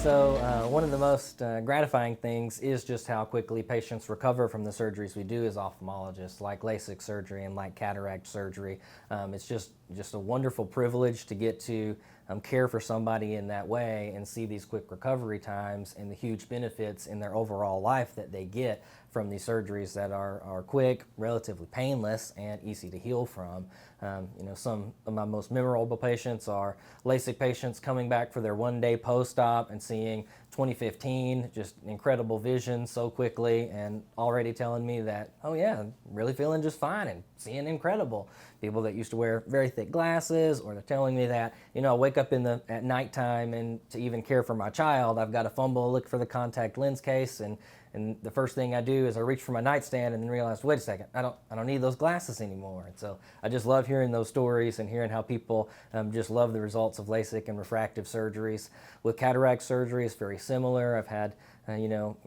One of the most gratifying things is just how quickly patients recover from the surgeries we do as ophthalmologists, like LASIK surgery and like cataract surgery. It's just a wonderful privilege to get to care for somebody in that way and see these quick recovery times and the huge benefits in their overall life that they get from these surgeries that are quick, relatively painless, and easy to heal from. Some of my most memorable patients are LASIK patients coming back for their one-day post-op and seeing 2015, just incredible vision so quickly, and already telling me that, oh yeah, I'm really feeling just fine and seeing incredible. People that used to wear very thick glasses, or they're telling me that, I wake up at nighttime and to even care for my child, I've got to fumble, look for the contact lens case, and the first thing I do is I reach for my nightstand and then realize, wait a second, I don't need those glasses anymore. And so I just love hearing those stories and hearing how people just love the results of LASIK and refractive surgeries. With cataract surgery, it's very similar. I've had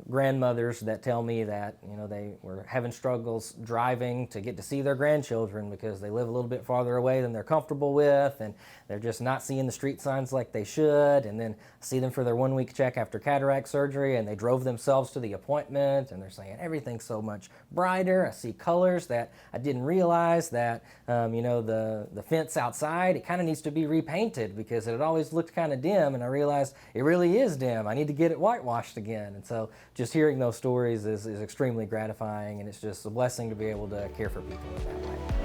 grandmothers that tell me that they were having struggles driving to get to see their grandchildren because they live a little bit farther away than they're comfortable with, and they're just not seeing the street signs like they should. And then see them for their 1-week check after cataract surgery, and they drove themselves to the appointment, and they're saying everything's so much brighter. I see colors that I didn't realize, that the fence outside, it kind of needs to be repainted because it had always looked kind of dim, and I realized it really is dim. I need to get it whitewashed again. And so just hearing those stories is extremely gratifying, and it's just a blessing to be able to care for people in that way.